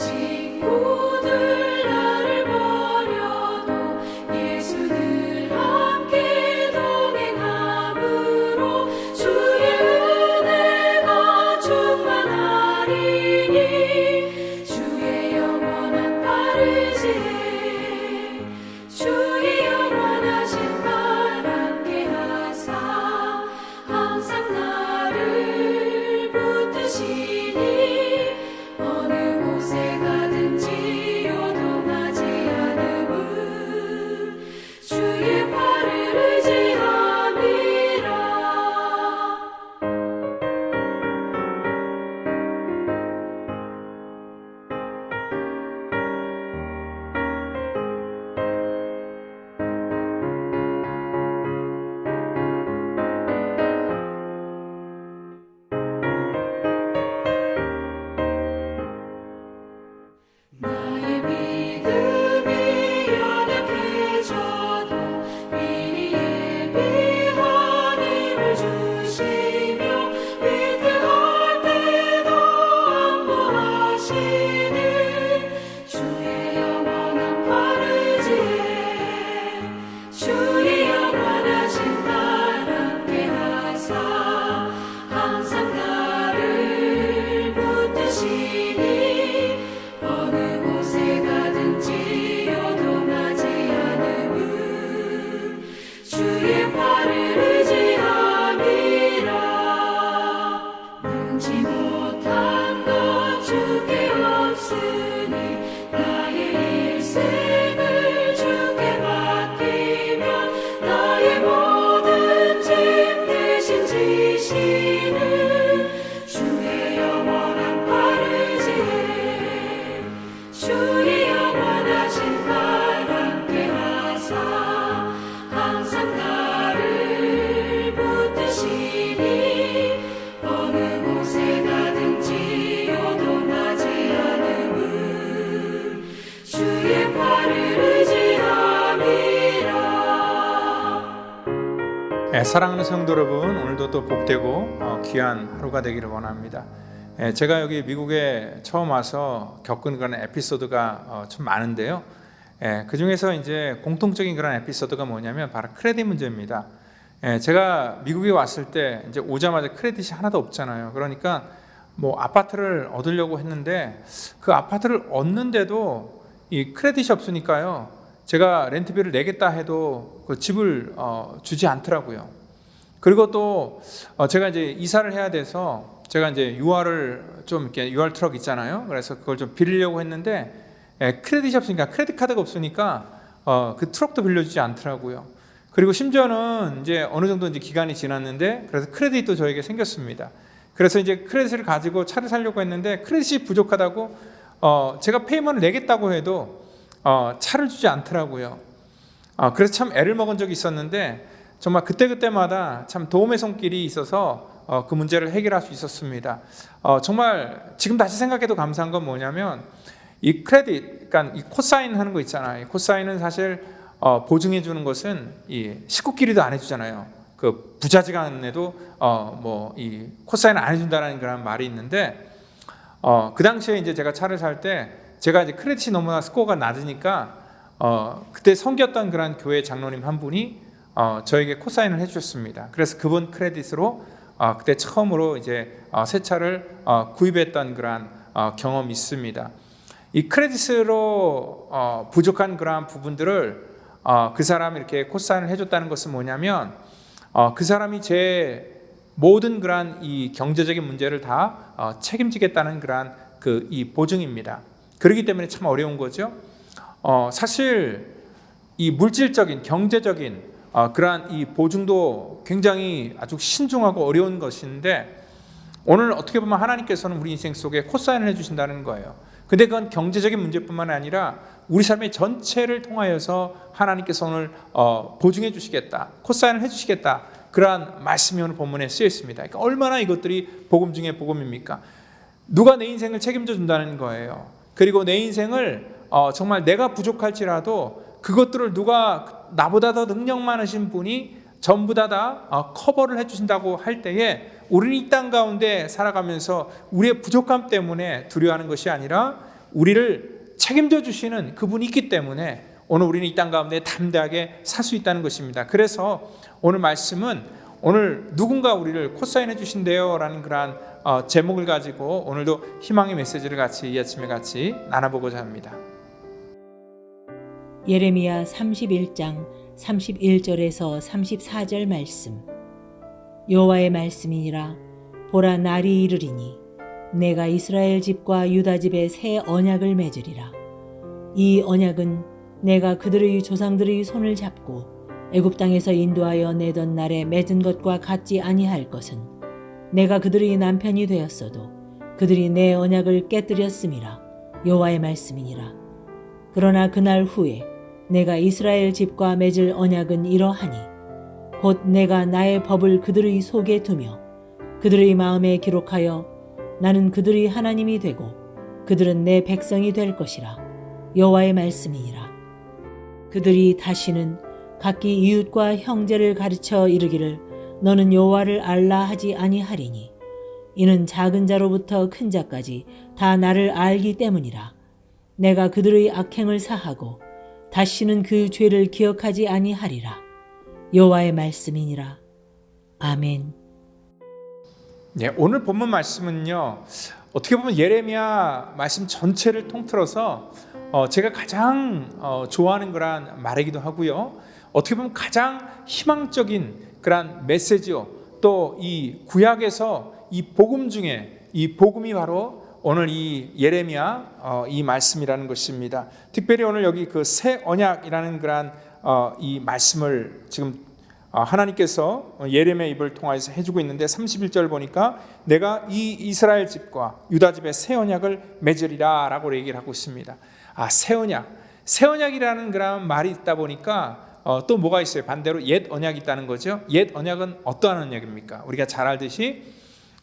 친구들 나를 버려도 예수 늘 함께 동행함으로 주의 은혜가 충만하리니 주의 영원한 바르지에 주의 영원하신 발 함께 하사 항상 나를 붙드시니 어느 곳에 가든지 요동하지 않음은 주의 팔을 의지함이라. 나의 믿음이 연약해져도 미리 예비한 힘을 주시며 위태할 때도 안보하시는 주의 영원한 팔 의지에 주의 영원하신 발 함께 하사 항상 나를 붙드시니 어느 곳에 가든지 요동하지 않음은 주의 팔을 의지함이라. 능지 못한 것 주께 없으니 나의 일생을 주께 맡기면 나의 모든 짐 대신 지시는 주의 영원한 팔 의지에 주의 영원하신 발 함께 하사 항상 나를 붙드시니 어느 곳에 가든지 요동하지 않음은 주의 팔을 의지함이라. 사랑하는 성도 여러분, 오늘도 또 복되고 귀한 하루가 되기를 원합니다. 제가 여기 미국에 처음 와서 겪은 그런 에피소드가 좀 많은데요. 그 중에서 이제 공통적인 그런 에피소드가 뭐냐면 바로 크레딧 문제입니다. 제가 미국에 왔을 때 이제 오자마자 크레딧이 하나도 없잖아요. 그러니까 뭐 아파트를 얻으려고 했는데 그 아파트를 얻는데도 이 크레딧이 없으니까요. 제가 렌트비를 내겠다 해도 그 집을 주지 않더라고요. 그리고 또 제가 이제 이사를 해야 돼서 제가 이제 UR을 좀 이렇게 UR 트럭 있잖아요. 그래서 그걸 좀 빌리려고 했는데 크레딧이 없으니까 크레딧 카드가 없으니까 그 트럭도 빌려주지 않더라고요. 그리고 심지어는 이제 어느 정도 이제 기간이 지났는데 그래서 크레딧도 저에게 생겼습니다. 그래서 이제 크레딧을 가지고 차를 사려고 했는데 크레딧이 부족하다고 제가 페이먼을 내겠다고 해도 차를 주지 않더라고요. 그래서 참 애를 먹은 적이 있었는데 정말 그때마다 참 도움의 손길이 있어서 그 문제를 해결할 수 있었습니다. 정말 지금 다시 생각해도 감사한 건 뭐냐면 이 크레딧, 그러니까 이 코사인 하는 거 있잖아요. 이 코사인은 사실 보증해 주는 것은 이 식구끼리도 안 해주잖아요. 그 부자지간에도 뭐 이 코사인을 안 해준다는 그런 말이 있는데 그 당시에 이제 제가 차를 살 때 제가 이제 크레딧이 너무나 스코어가 낮으니까 그때 섬겼던 그런 교회 장로님 한 분이 저에게 코사인을 해주셨습니다. 그래서 그분 크레딧으로 그때 처음으로 이제 새 차를 구입했던 그런 경험이 있습니다. 이 크레딧으로 부족한 그러한 부분들을 그 사람이 이렇게 코사인을 해줬다는 것은 뭐냐면 그 사람이 제 모든 그러한 이 경제적인 문제를 다 책임지겠다는 그러한 그 이 보증입니다. 그렇기 때문에 참 어려운 거죠. 사실 이 물질적인 경제적인 그러한 이 보증도 굉장히 아주 신중하고 어려운 것인데 오늘 어떻게 보면 하나님께서는 우리 인생 속에 코사인을 해주신다는 거예요. 근데 그건 경제적인 문제뿐만 아니라 우리 삶의 전체를 통하여서 하나님께서 오늘 보증해 주시겠다, 코사인을 해주시겠다, 그러한 말씀이 오늘 본문에 쓰여 있습니다. 그러니까 얼마나 이것들이 복음 중에 복음입니까? 누가 내 인생을 책임져 준다는 거예요. 그리고 내 인생을 정말 내가 부족할지라도 그것들을 누가 나보다 더 능력 많으신 분이 전부 다 커버를 해주신다고 할 때에 우리는 이 땅 가운데 살아가면서 우리의 부족함 때문에 두려워하는 것이 아니라 우리를 책임져 주시는 그분이 있기 때문에 오늘 우리는 이 땅 가운데 담대하게 살 수 있다는 것입니다. 그래서 오늘 말씀은 오늘 누군가 우리를 코사인해 주신대요 라는 그러한 제목을 가지고 오늘도 희망의 메시지를 같이 이 아침에 같이 나눠보고자 합니다. 예레미야 31장 31절에서 34절 말씀. 여호와의 말씀이니라. 보라, 날이 이르리니 내가 이스라엘 집과 유다 집에 새 언약을 맺으리라. 이 언약은 내가 그들의 조상들의 손을 잡고 애굽 땅에서 인도하여 내던 날에 맺은 것과 같지 아니할 것은 내가 그들의 남편이 되었어도 그들이 내 언약을 깨뜨렸음이라. 여호와의 말씀이니라. 그러나 그날 후에 내가 이스라엘 집과 맺을 언약은 이러하니 곧 내가 나의 법을 그들의 속에 두며 그들의 마음에 기록하여 나는 그들의 하나님이 되고 그들은 내 백성이 될 것이라. 여호와의 말씀이니라. 그들이 다시는 각기 이웃과 형제를 가르쳐 이르기를 너는 여호와를 알라 하지 아니하리니 이는 작은 자로부터 큰 자까지 다 나를 알기 때문이라. 내가 그들의 악행을 사하고 다시는 그 죄를 기억하지 아니하리라. 여호와의 말씀이니라. 아멘. 네, 오늘 본문 말씀은요, 어떻게 보면 예레미야 말씀 전체를 통틀어서 제가 가장 좋아하는 그런 말이기도 하고요, 어떻게 보면 가장 희망적인 그런 메시지요. 또 이 구약에서 이 복음 중에 이 복음이 바로 오늘 이 예레미야 이 말씀이라는 것입니다. 특별히 오늘 여기 그 새 언약이라는 그런 이 말씀을 지금 하나님께서 예레미야 입을 통해서 해주고 있는데 31절 보니까 내가 이 이스라엘 집과 유다 집의 새 언약을 맺으리라 라고 얘기를 하고 있습니다. 새 언약이라는 그런 말이 있다 보니까 또 뭐가 있어요? 반대로 옛 언약이 있다는 거죠. 옛 언약은 어떠한 언약입니까? 우리가 잘 알듯이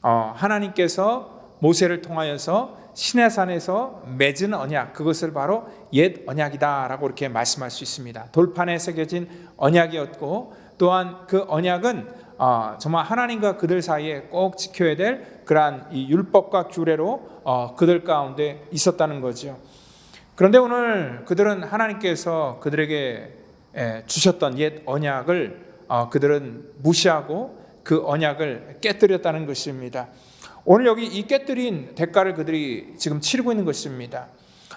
하나님께서 모세를 통하여서 시내산에서 맺은 언약, 그것을 바로 옛 언약이다라고 이렇게 말씀할 수 있습니다. 돌판에 새겨진 언약이었고, 또한 그 언약은 정말 하나님과 그들 사이에 꼭 지켜야 될 그러한 이 율법과 규례로 그들 가운데 있었다는 거죠. 그런데 오늘 그들은 하나님께서 그들에게 주셨던 옛 언약을 그들은 무시하고 그 언약을 깨뜨렸다는 것입니다. 오늘 여기 이 깨뜨린 대가를 그들이 지금 치르고 있는 것입니다.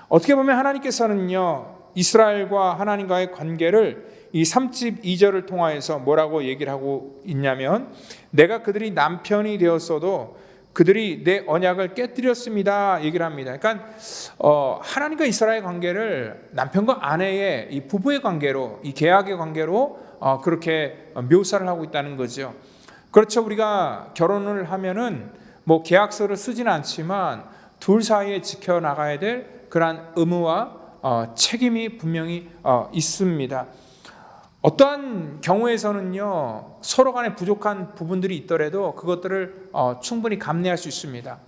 어떻게 보면 하나님께서는요, 이스라엘과 하나님과의 관계를 이 32절을 통하여서 뭐라고 얘기를 하고 있냐면, 내가 그들이 남편이 되었어도 그들이 내 언약을 깨뜨렸습니다 얘기를 합니다. 그러니까 하나님과 이스라엘 관계를 남편과 아내의 이 부부의 관계로, 이 계약의 관계로 그렇게 묘사를 하고 있다는 거죠. 그렇죠. 우리가 결혼을 하면은 뭐 계약서를 쓰지는 않지만 둘 사이에 지켜나가야 될 그러한 의무와 책임이 분명히 있습니다. 어떠한 경우에서는요, 서로 간에 부족한 부분들이 있더라도 그것들을 충분히 감내할 수 있습니다.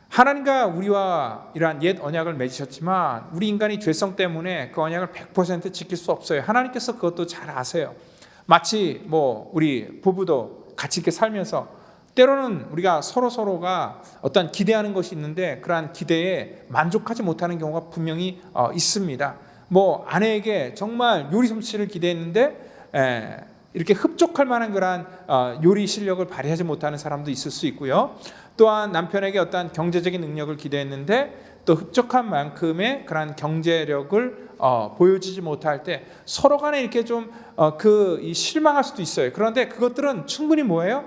하나님과 우리와 이러한 옛 언약을 맺으셨지만 우리 인간이 죄성 때문에 그 언약을 100% 지킬 수 없어요. 하나님께서 그것도 잘 아세요. 마치 뭐 우리 부부도 같이 이렇게 살면서 때로는 우리가 서로가 어떤 기대하는 것이 있는데 그러한 기대에 만족하지 못하는 경우가 분명히 있습니다. 뭐 아내에게 정말 요리 솜씨를 기대했는데 이렇게 흡족할 만한 그러한 요리 실력을 발휘하지 못하는 사람도 있을 수 있고요. 또한 남편에게 어떤 경제적인 능력을 기대했는데 또 흡족한 만큼의 그러한 경제력을 보여주지 못할 때 서로 간에 이렇게 좀 실망할 수도 있어요. 그런데 그것들은 충분히 뭐예요?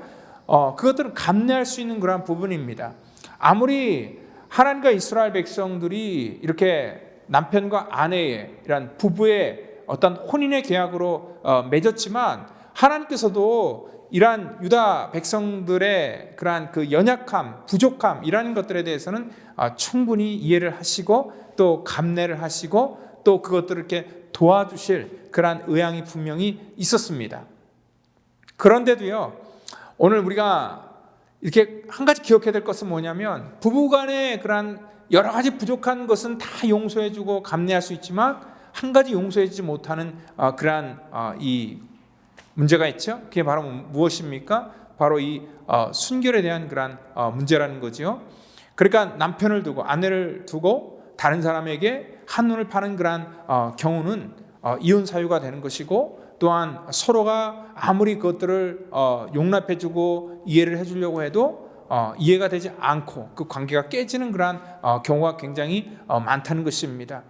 그것들은 감내할 수 있는 그러한 부분입니다. 아무리 하나님과 이스라엘 백성들이 이렇게 남편과 아내의 이런 부부의 어떤 혼인의 계약으로 맺었지만 하나님께서도 이러한 유다 백성들의 그러한 그 연약함, 부족함 이라는 것들에 대해서는 충분히 이해를 하시고 또 감내를 하시고 또 그것들을 이렇게 도와주실 그러한 의향이 분명히 있었습니다. 그런데도요, 오늘 우리가 이렇게 한 가지 기억해야 될 것은 뭐냐면, 부부간의 그러한 여러 가지 부족한 것은 다 용서해주고 감내할 수 있지만 한 가지 용서해주지 못하는 그러한 이 문제가 있죠. 그게 바로 무엇입니까? 바로 이 순결에 대한 그러한 문제라는 거죠. 그러니까 남편을 두고 아내를 두고 다른 사람에게 한눈을 파는 그러한 경우는 이혼 사유가 되는 것이고, 또한 서로가 아무리 그것들을 용납해주고 이해를 해주려고 해도 이해가 되지 않고 그 관계가 깨지는 그러한 경우가 굉장히 많다는 것입니다.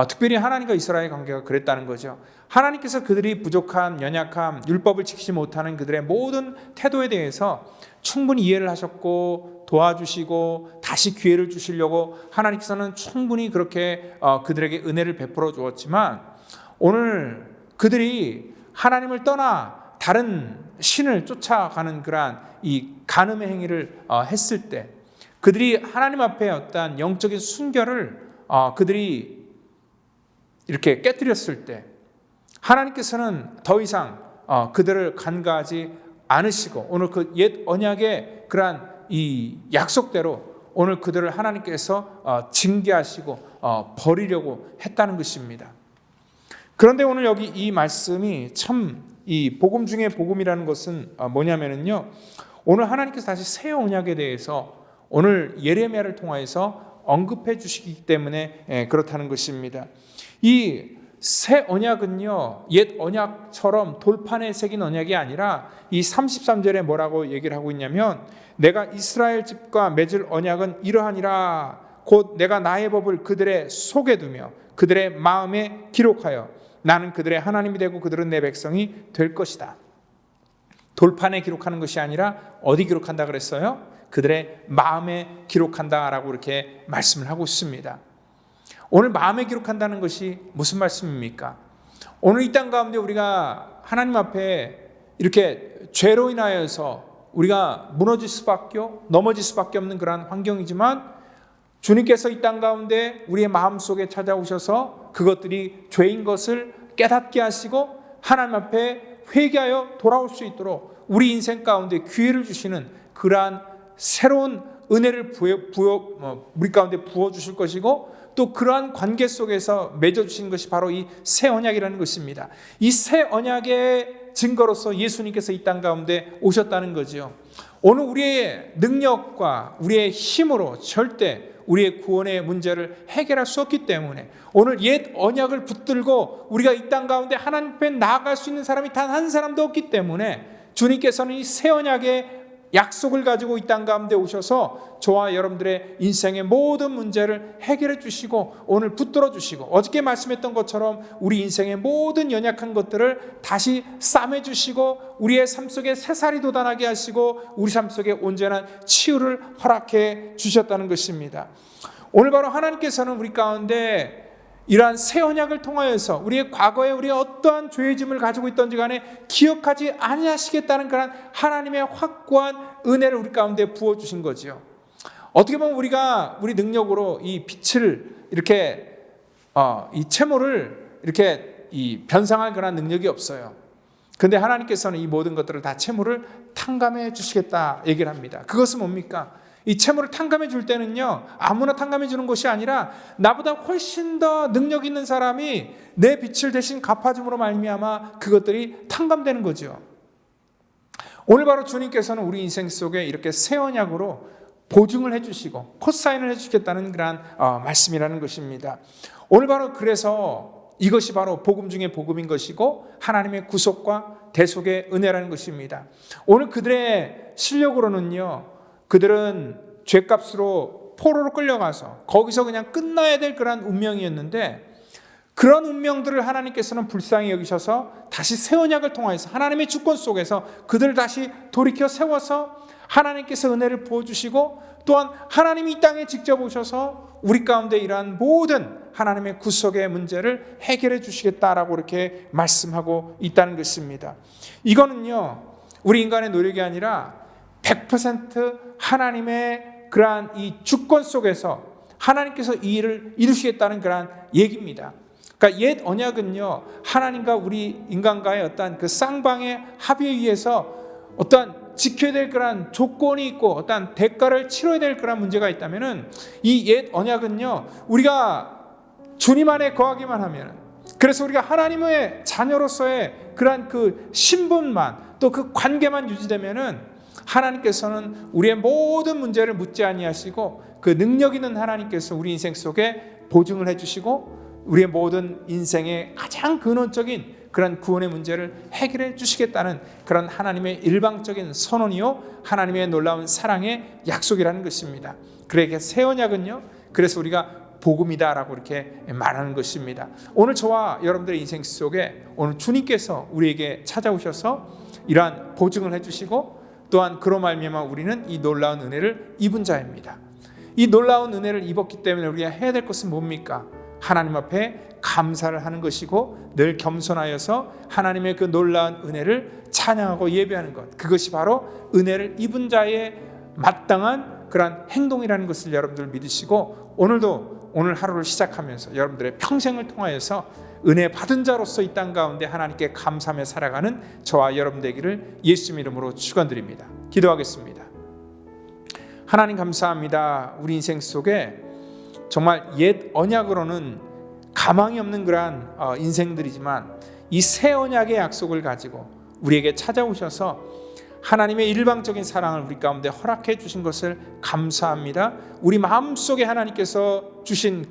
특별히 하나님과 이스라엘 관계가 그랬다는 거죠. 하나님께서 그들이 부족한, 연약함, 율법을 지키지 못하는 그들의 모든 태도에 대해서 충분히 이해를 하셨고 도와주시고 다시 기회를 주시려고 하나님께서는 충분히 그렇게 그들에게 은혜를 베풀어 주었지만, 오늘 그들이 하나님을 떠나 다른 신을 쫓아가는 그러한 이 간음의 행위를 했을 때, 그들이 하나님 앞에 어떤 영적인 순결을 그들이 이렇게 깨뜨렸을 때, 하나님께서는 더 이상 그들을 간과하지 않으시고 오늘 그 옛 언약의 그러한 이 약속대로 오늘 그들을 하나님께서 징계하시고 버리려고 했다는 것입니다. 그런데 오늘 여기 이 말씀이 참 이 복음 중에 복음이라는 것은 뭐냐면요, 오늘 하나님께서 다시 새 언약에 대해서 오늘 예레미야를 통하여서 언급해 주시기 때문에 그렇다는 것입니다. 이 새 언약은요, 옛 언약처럼 돌판에 새긴 언약이 아니라 이 33절에 뭐라고 얘기를 하고 있냐면, 내가 이스라엘 집과 맺을 언약은 이러하니라. 곧 내가 나의 법을 그들의 속에 두며 그들의 마음에 기록하여 나는 그들의 하나님이 되고 그들은 내 백성이 될 것이다. 돌판에 기록하는 것이 아니라 어디 기록한다 그랬어요? 그들의 마음에 기록한다라고 이렇게 말씀을 하고 있습니다. 오늘 마음에 기록한다는 것이 무슨 말씀입니까? 오늘 이 땅 가운데 우리가 하나님 앞에 이렇게 죄로 인하여서 우리가 무너질 수밖에, 넘어질 수밖에 없는 그러한 환경이지만, 주님께서 이 땅 가운데 우리의 마음속에 찾아오셔서 그것들이 죄인 것을 깨닫게 하시고 하나님 앞에 회개하여 돌아올 수 있도록 우리 인생 가운데 기회를 주시는 그러한 새로운 은혜를 우리 가운데 부어주실 것이고, 또 그러한 관계 속에서 맺어주신 것이 바로 이 새 언약이라는 것입니다. 이 새 언약의 증거로서 예수님께서 이 땅 가운데 오셨다는 거죠. 오늘 우리의 능력과 우리의 힘으로 절대 우리의 구원의 문제를 해결할 수 없기 때문에, 오늘 옛 언약을 붙들고 우리가 이 땅 가운데 하나님 앞에 나아갈 수 있는 사람이 단 한 사람도 없기 때문에, 주님께서는 이 새 언약의 약속을 가지고 이 땅 가운데 오셔서 저와 여러분들의 인생의 모든 문제를 해결해 주시고 오늘 붙들어 주시고, 어저께 말씀했던 것처럼 우리 인생의 모든 연약한 것들을 다시 싸매 주시고 우리의 삶 속에 새살이 돋아나게 하시고 우리 삶 속에 온전한 치유를 허락해 주셨다는 것입니다. 오늘 바로 하나님께서는 우리 가운데 이러한 새 언약을 통하여서 우리의 과거에 우리의 어떠한 죄의 짐을 가지고 있던지 간에 기억하지 아니하시겠다는 그런 하나님의 확고한 은혜를 우리 가운데 부어주신 거지요. 어떻게 보면 우리가 우리 능력으로 이 빛을 이렇게 이 채모를 이렇게 이 변상할 그런 능력이 없어요. 근데 하나님께서는 이 모든 것들을 다 채모를 탕감해 주시겠다 얘기를 합니다. 그것은 뭡니까? 이 채무를 탕감해 줄 때는요, 아무나 탕감해 주는 것이 아니라 나보다 훨씬 더 능력 있는 사람이 내 빚을 대신 갚아줌으로 말미암아 그것들이 탕감되는 거죠. 오늘 바로 주님께서는 우리 인생 속에 이렇게 새 언약으로 보증을 해주시고 코사인을 해주시겠다는 그런 말씀이라는 것입니다. 오늘 바로 그래서 이것이 바로 복음 중에 복음인 것이고 하나님의 구속과 대속의 은혜라는 것입니다. 오늘 그들의 실력으로는요, 그들은 죄값으로 포로로 끌려가서 거기서 그냥 끝나야 될 그런 운명이었는데, 그런 운명들을 하나님께서는 불쌍히 여기셔서 다시 새 언약을 통해서 하나님의 주권 속에서 그들을 다시 돌이켜 세워서 하나님께서 은혜를 부어주시고, 또한 하나님이 이 땅에 직접 오셔서 우리 가운데 이러한 모든 하나님의 구속의 문제를 해결해 주시겠다라고 이렇게 말씀하고 있다는 것입니다. 이거는요, 우리 인간의 노력이 아니라 100% 하나님의 그러한 이 주권 속에서 하나님께서 이 일을 이루시겠다는 그러한 얘기입니다. 그러니까 옛 언약은요, 하나님과 우리 인간과의 어떤 그 쌍방의 합의에 의해서 어떤 지켜야 될 그런 조건이 있고 어떤 대가를 치러야 될 그런 문제가 있다면은, 이 옛 언약은요, 우리가 주님 안에 거하기만 하면, 그래서 우리가 하나님의 자녀로서의 그러한 그 신분만 또 그 관계만 유지되면은 하나님께서는 우리의 모든 문제를 묻지 아니하시고 그 능력 있는 하나님께서 우리 인생 속에 보증을 해주시고 우리의 모든 인생의 가장 근원적인 그런 구원의 문제를 해결해 주시겠다는 그런 하나님의 일방적인 선언이요, 하나님의 놀라운 사랑의 약속이라는 것입니다. 그러니까 새 언약은요, 그래서 우리가 복음이다라고 이렇게 말하는 것입니다. 오늘 저와 여러분들의 인생 속에 오늘 주님께서 우리에게 찾아오셔서 이러한 보증을 해주시고 또한 그로 말미암아 우리는 이 놀라운 은혜를 입은 자입니다. 이 놀라운 은혜를 입었기 때문에 우리가 해야 될 것은 뭡니까? 하나님 앞에 감사를 하는 것이고 늘 겸손하여서 하나님의 그 놀라운 은혜를 찬양하고 예배하는 것, 그것이 바로 은혜를 입은 자의 마땅한 그런 행동이라는 것을 여러분들 믿으시고 오늘 하루를 시작하면서 여러분들의 평생을 통하여서 은혜 받은 자로서 이 땅 가운데 하나님께 감사하며 살아가는 저와 여러분 되기를 예수 이름으로 축원드립니다. 기도하겠습니다. 하나님 감사합니다. 우리 인생 속에 정말 옛 언약으로는 가망이 없는 그러한 인생들이지만 이 새 언약의 약속을 가지고 우리에게 찾아오셔서 하나님의 일방적인 사랑을 우리 가운데 허락해 주신 것을 감사합니다. 우리 마음속에 하나님께서 주신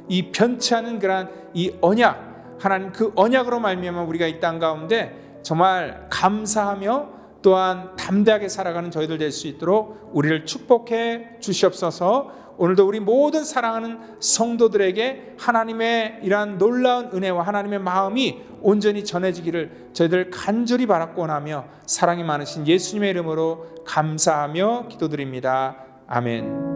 이 변치 않은 그러한 이 언약, 하나님 그 언약으로 말미암아 우리가 이 땅 가운데 정말 감사하며 또한 담대하게 살아가는 저희들 될 수 있도록 우리를 축복해 주시옵소서. 오늘도 우리 모든 사랑하는 성도들에게 하나님의 이러한 놀라운 은혜와 하나님의 마음이 온전히 전해지기를 저희들 간절히 바라고 원하며 사랑이 많으신 예수님의 이름으로 감사하며 기도드립니다. 아멘.